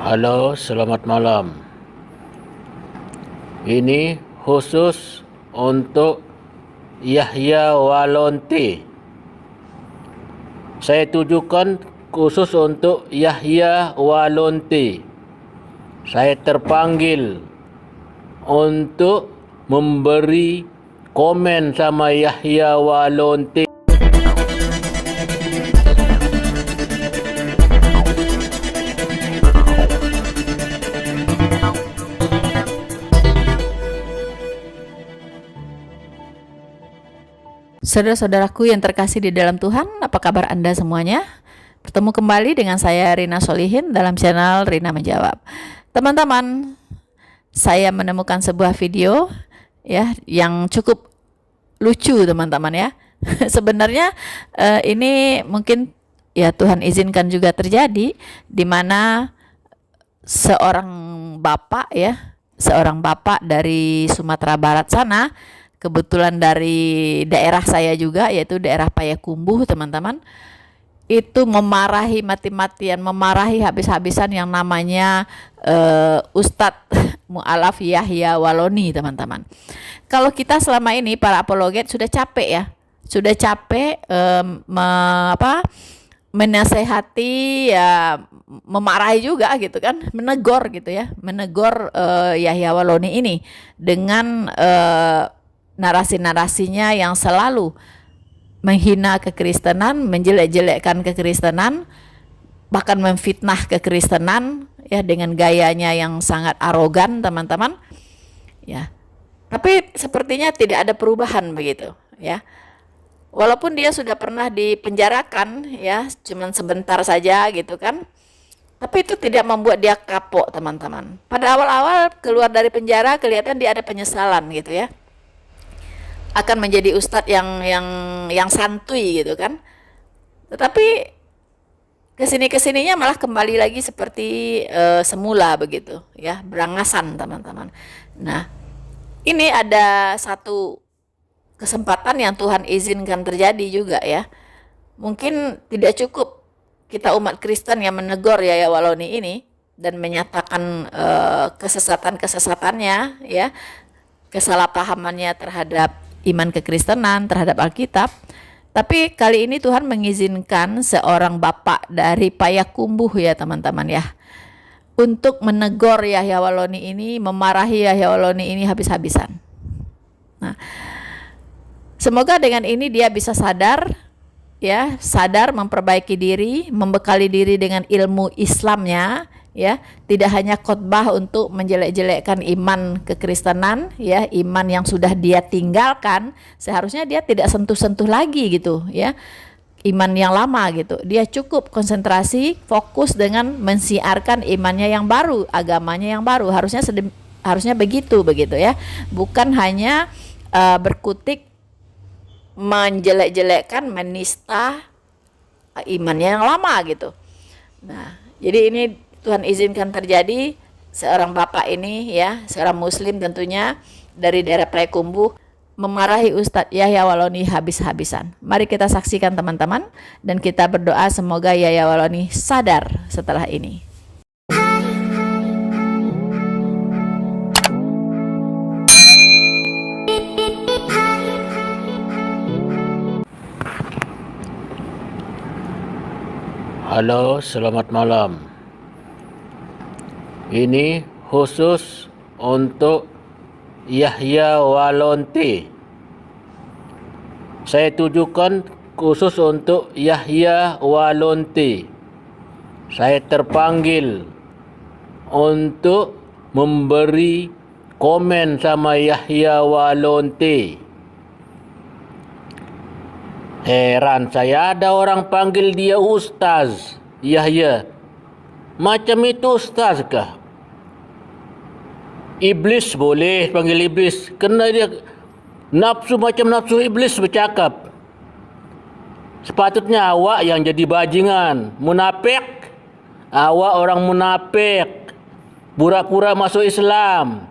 Halo, selamat malam. Ini khusus untuk Yahya Walonti. Saya tujukan khusus untuk Yahya Walonti. Saya terpanggil untuk memberi komen sama Yahya Walonti. Saudara-saudaraku yang terkasih di dalam Tuhan, apa kabar Anda semuanya? Bertemu kembali dengan saya Rina Solihin dalam channel Rina Menjawab. Teman-teman, saya menemukan sebuah video ya yang cukup lucu teman-teman ya. Sebenarnya ini mungkin ya Tuhan izinkan juga terjadi di mana seorang bapak dari Sumatera Barat sana, kebetulan dari daerah saya juga, yaitu daerah Payakumbuh teman-teman, itu memarahi mati-matian, memarahi habis-habisan yang namanya Ustadz Mu'alaf Yahya Waloni teman-teman. Kalau kita selama ini para apologet sudah capek ya, menasehati ya, memarahi juga gitu kan, menegur gitu ya, Yahya Waloni ini dengan narasi-narasinya yang selalu menghina kekristenan, menjelek-jelekkan kekristenan, bahkan memfitnah kekristenan ya dengan gayanya yang sangat arogan teman-teman ya. Tapi sepertinya tidak ada perubahan begitu ya. Walaupun dia sudah pernah dipenjarakan ya, cuman sebentar saja gitu kan. Tapi itu tidak membuat dia kapok teman-teman. Pada awal-awal keluar dari penjara kelihatan dia ada penyesalan gitu ya. Akan menjadi ustadz yang santuy gitu kan. Tetapi kesininya malah kembali lagi seperti semula begitu ya, berangasan teman-teman. Nah, ini ada satu kesempatan yang Tuhan izinkan terjadi juga ya. Mungkin tidak cukup kita umat Kristen yang menegur Yahya Waloni ini dan menyatakan kesesatan-kesesatannya ya, kesalahpahamannya terhadap iman kekristenan, terhadap Alkitab. Tapi kali ini Tuhan mengizinkan seorang bapak dari Payakumbuh ya teman-teman ya, untuk menegur Yahya Waloni ini, memarahi Yahya Waloni ini habis-habisan. Nah, semoga dengan ini dia bisa sadar memperbaiki diri, membekali diri dengan ilmu Islamnya ya, tidak hanya khotbah untuk menjelek-jelekkan iman kekristenan ya, iman yang sudah dia tinggalkan, seharusnya dia tidak sentuh-sentuh lagi gitu ya, iman yang lama gitu. Dia cukup konsentrasi, fokus dengan mensiarkan imannya yang baru, agamanya yang baru. Harusnya begitu ya, bukan hanya berkutik menjelek-jelekkan, menista imannya yang lama gitu. Nah, jadi ini Tuhan izinkan terjadi, seorang bapak ini ya, seorang muslim tentunya dari daerah Payakumbuh memarahi Ustadz Yahya Waloni habis-habisan. Mari kita saksikan teman-teman, dan kita berdoa semoga Yahya Waloni sadar setelah ini. Halo, selamat malam. Ini khusus untuk Yahya Walonti. Saya tujukan khusus untuk Yahya Walonti. Saya terpanggil untuk memberi komen sama Yahya Walonti. Heran saya, ada orang panggil dia Ustaz Yahya. Macam itu ustaz kah? Iblis boleh panggil iblis, kerana dia nafsu macam nafsu iblis bercakap. Sepatutnya awak yang jadi bajingan, munafik. Awak orang munafik, pura-pura masuk Islam,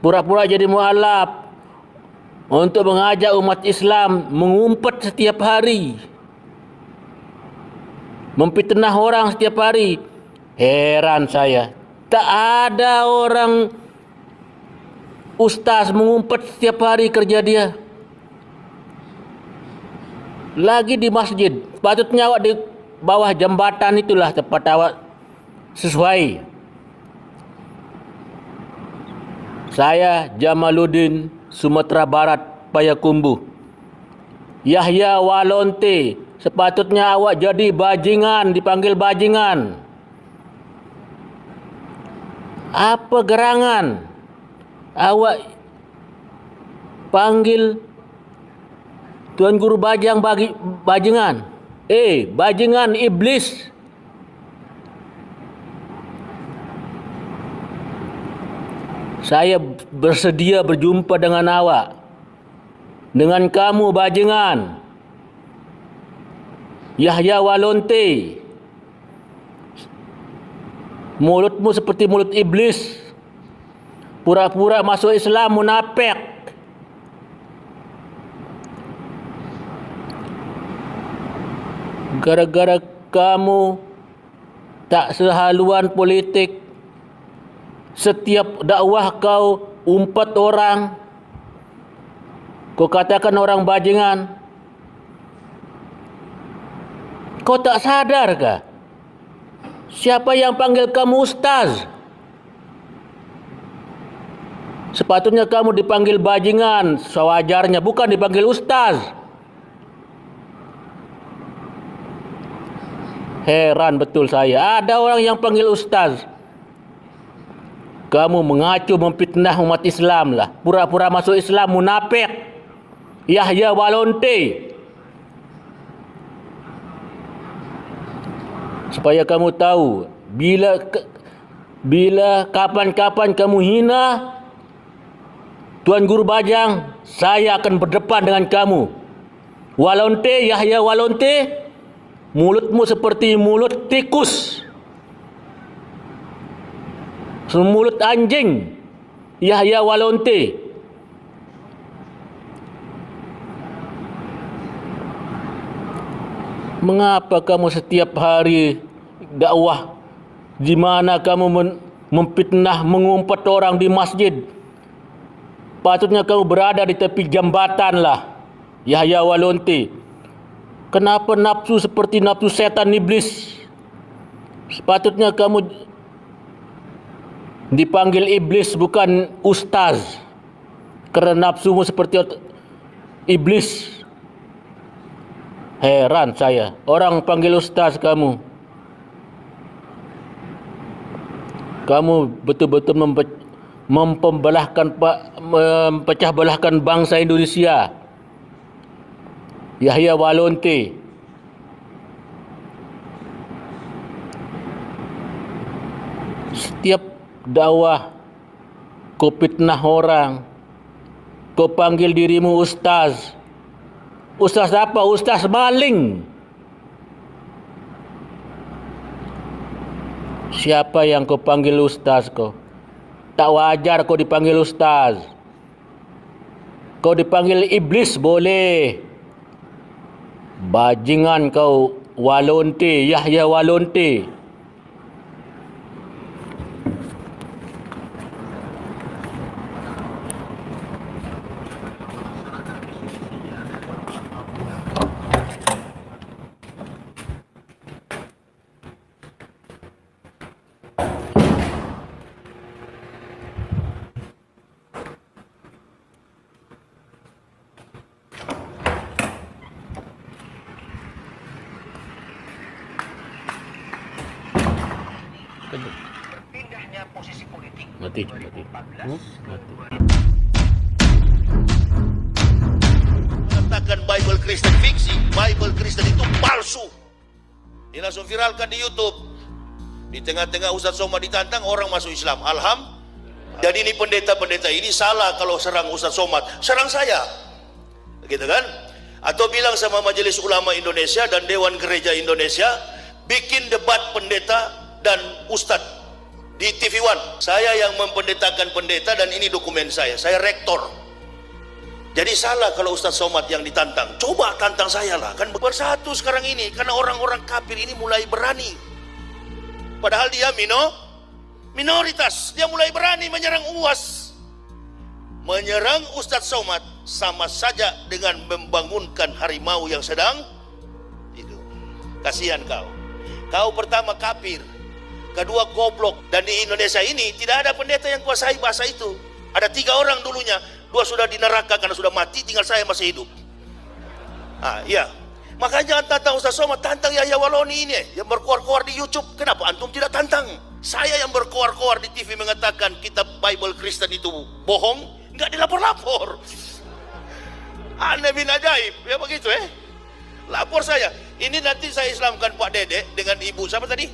pura-pura jadi mu'alaf untuk mengajak umat Islam mengumpet setiap hari, memfitnah orang setiap hari. Heran saya. Tak ada orang ustaz mengumpet setiap hari kerja dia. Lagi di masjid. Patutnya awak di bawah jambatan itulah tempat awak sesuai. Saya Jamaluddin, Sumatera Barat, Payakumbuh. Yahya Walonte, sepatutnya awak jadi bajingan, dipanggil bajingan. Apa gerangan? Awak panggil Tuan Guru Bajang bajingan. Bajingan iblis. Saya bersedia berjumpa dengan awak. Dengan kamu bajingan. Yahya Walonte. Mulutmu seperti mulut iblis. Pura-pura masuk Islam, munafik. Gara-gara kamu tak sehaluan politik, setiap dakwah kau umpat orang, kau katakan orang bajingan. Kau tak sadarkah? Siapa yang panggil kamu ustaz? Sepatutnya kamu dipanggil bajingan sewajarnya, bukan dipanggil ustaz. Heran betul saya. Ada orang yang panggil ustaz. Kamu mengacu memfitnah umat Islam lah. Pura-pura masuk Islam, munafik. Yahya Walonte. Supaya kamu tahu, bila kapan-kapan kamu hina Tuan Guru Bajang, saya akan berdepan dengan kamu. Walonte, Yahya Walonte, mulutmu seperti mulut tikus, mulut anjing. Yahya Walonte. Mengapa kamu setiap hari dakwah di mana kamu memfitnah, mengumpat orang di masjid? Patutnya kamu berada di tepi jambatan lah, Yahya Walonte. Kenapa nafsu seperti nafsu setan iblis? Sepatutnya kamu dipanggil iblis, bukan ustaz. Kerana nafsumu seperti iblis. Heran saya, orang panggil ustaz kamu. Kamu betul-betul mempecah belahkan bangsa Indonesia. Yahya Walonte. Setiap dakwah kau fitnah orang, kau panggil dirimu ustaz. Ustaz apa? Ustaz maling. Siapa yang kau panggil ustaz kau? Tak wajar kau dipanggil ustaz. Kau dipanggil iblis boleh. Bajingan kau, Walonte, Yahya Walonte. Pindahnya posisi politik Mati. 2014. Mengatakan Bible Kristen fiksi, Bible Kristen itu palsu. Dia langsung viralkan di YouTube. Di tengah-tengah Ustaz Somad ditantang, orang masuk Islam. Jadi ini pendeta-pendeta ini salah kalau serang Ustaz Somad, serang saya. Gitu kan? Atau bilang sama Majelis Ulama Indonesia dan Dewan Gereja Indonesia, bikin debat pendeta dan ustadz di TV One. Saya yang mempendetakan pendeta dan ini dokumen saya rektor. Jadi salah kalau Ustaz Somad yang ditantang. Coba tantang saya lah, kan bersatu sekarang ini, karena orang-orang kafir ini mulai berani. Padahal dia minoritas. Dia mulai berani menyerang UAS. Menyerang Ustadz Somad sama saja dengan membangunkan harimau yang sedang itu. Kasihan kau. Kau pertama kafir, kedua goblok. Dan di Indonesia ini tidak ada pendeta yang kuasai bahasa itu. Ada 3 orang dulunya, 2 sudah di neraka karena sudah mati, tinggal saya masih hidup. Iya. Makanya jangan tantang Ustaz Somad, tantang Yahya Waloni ini yang berkoar-koar di YouTube. Kenapa antum tidak tantang? Saya yang berkoar-koar di TV mengatakan kitab Bible Kristen itu bohong, nggak dilapor-lapor. Aneh bin ajaib, ya begitu Lapor saya. Ini nanti saya Islamkan Pak Dede dengan ibu siapa tadi?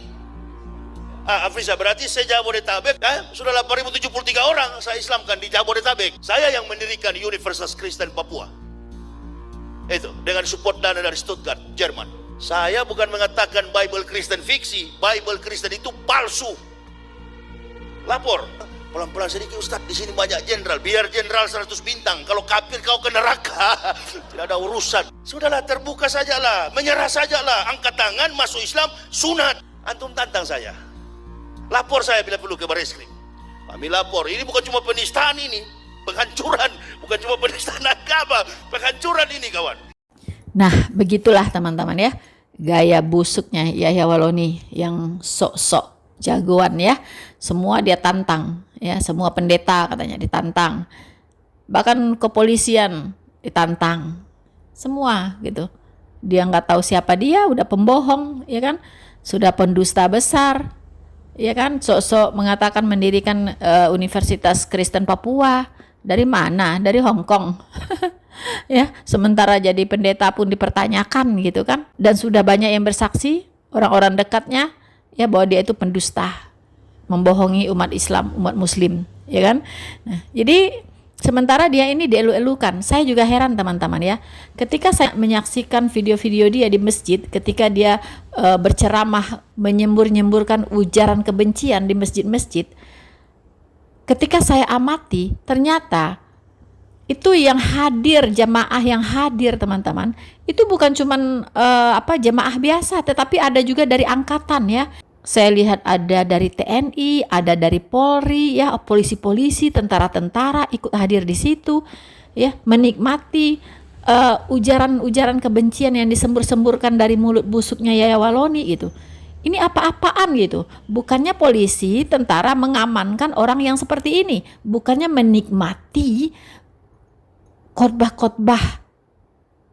Afrisa, berarti saya Jabodetabek sudah 8.073 orang saya Islamkan di Jabodetabek. Saya yang mendirikan Universitas Kristen Papua. Itu dengan support dana dari Stuttgart, Jerman. Saya bukan mengatakan Bible Kristen fiksi, Bible Kristen itu palsu. Lapor. Pelan-pelan sedikit Ustaz, di sini banyak jenderal, biar jenderal 100 bintang. Kalau kafir kau ke neraka, tidak ada urusan. Sudahlah, terbuka sajalah, menyerah sajalah, angkat tangan, masuk Islam, sunat. Antum tantang saya. Lapor saya bila perlu ke Barreskrim. Kami lapor, ini bukan cuma penistaan ini, penghancuran, bukan cuma penistaan agama, penghancuran ini kawan. Nah, begitulah teman-teman ya, gaya busuknya Yahya Waloni yang sok-sok jagoan ya. Semua dia tantang ya, semua pendeta katanya ditantang. Bahkan kepolisian ditantang. Semua gitu. Dia nggak tahu siapa dia, udah pembohong ya kan? Sudah pendusta besar. Ya kan? Sok-sok mengatakan mendirikan Universitas Kristen Papua. Dari mana? Dari Hong Kong. Ya, sementara jadi pendeta pun dipertanyakan gitu kan. Dan sudah banyak yang bersaksi, orang-orang dekatnya ya bahwa dia itu pendusta, membohongi umat Islam, umat Muslim, ya kan? Nah, jadi sementara dia ini dielu-elukan. Saya juga heran teman-teman ya. Ketika saya menyaksikan video-video dia di masjid, ketika dia berceramah, menyembur-nyemburkan ujaran kebencian di masjid-masjid, ketika saya amati, ternyata itu yang hadir, jamaah yang hadir teman-teman, itu bukan cuman jamaah biasa, tetapi ada juga dari angkatan ya. Saya lihat ada dari TNI, ada dari Polri ya, polisi-polisi, tentara-tentara ikut hadir di situ ya, menikmati ujaran-ujaran kebencian yang disembur-semburkan dari mulut busuknya Yahya Waloni gitu. Ini apa-apaan gitu. Bukannya polisi, tentara mengamankan orang yang seperti ini, bukannya menikmati khotbah-khotbah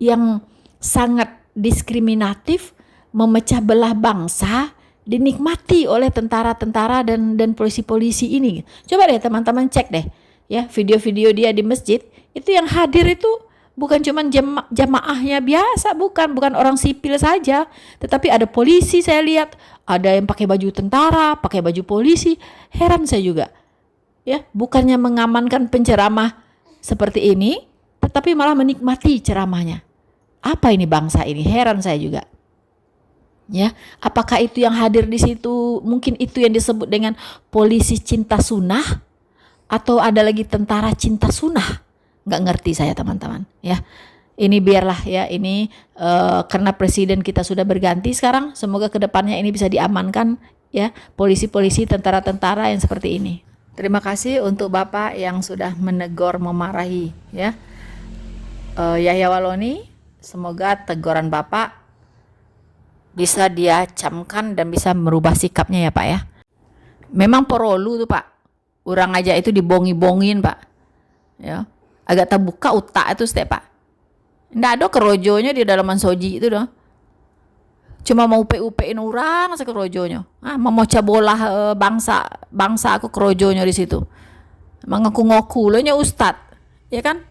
yang sangat diskriminatif, memecah belah bangsa, dinikmati oleh tentara-tentara dan polisi-polisi ini. Coba deh teman-teman cek deh ya, video-video dia di masjid, itu yang hadir itu bukan cuma jamaahnya biasa, bukan orang sipil saja, tetapi ada polisi saya lihat, ada yang pakai baju tentara, pakai baju polisi. Heran saya juga. Ya, bukannya mengamankan penceramah seperti ini, tetapi malah menikmati ceramahnya. Apa ini bangsa ini? Heran saya juga. Ya, apakah itu yang hadir di situ mungkin itu yang disebut dengan polisi cinta sunnah, atau ada lagi tentara cinta sunnah? Nggak ngerti saya teman-teman ya. Ini biarlah ya, ini karena presiden kita sudah berganti sekarang, semoga kedepannya ini bisa diamankan ya, polisi-polisi, tentara-tentara yang seperti ini. Terima kasih untuk Bapak yang sudah menegur, memarahi ya Yahya Waloni. Semoga teguran Bapak bisa dia camkan dan bisa merubah sikapnya ya Pak ya. Memang perlu tuh Pak, orang aja itu dibongi-bongin Pak ya, agak terbuka utak itu setiap Pak. Nggak ada kerojonya di dalam soji itu doh. Cuma mau upe-upein orang saya kerojonya. Memecah bola bangsa aku kerojonya di situ. Mengaku-ngaku lo nya ustad, ya kan?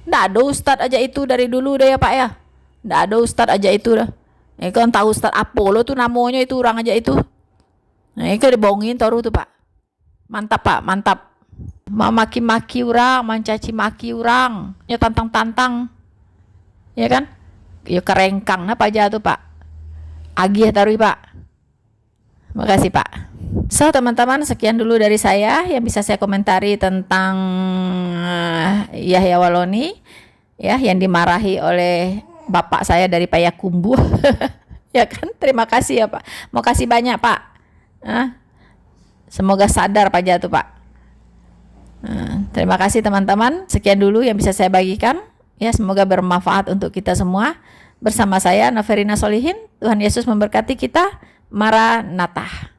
Nggak ada ustad aja itu dari dulu deh ya Pak ya. Nggak ada ustad aja itu dah. Kan tahu Ustaz Apollo tuh namanya itu orang aja itu. Nah, ini kan dibohongin taruh tuh Pak. Mantap Pak, mantap. Mau maki-maki orang, mencaci maki orang, ya tantang-tantang. Ya kan? Ya kerengkang apa aja tuh Pak. Agih taruh Pak. Makasih Pak. So teman-teman, sekian dulu dari saya yang bisa saya komentari tentang Yahya Waloni ya, yang dimarahi oleh bapak saya dari Payakumbuh. Ya kan, terima kasih ya Pak. Mau kasih banyak Pak. Semoga sadar Pak Jatuh Pak. Terima kasih teman-teman. Sekian dulu yang bisa saya bagikan. Ya, semoga bermanfaat untuk kita semua. Bersama saya Noverina Solihin. Tuhan Yesus memberkati kita. Maranatha.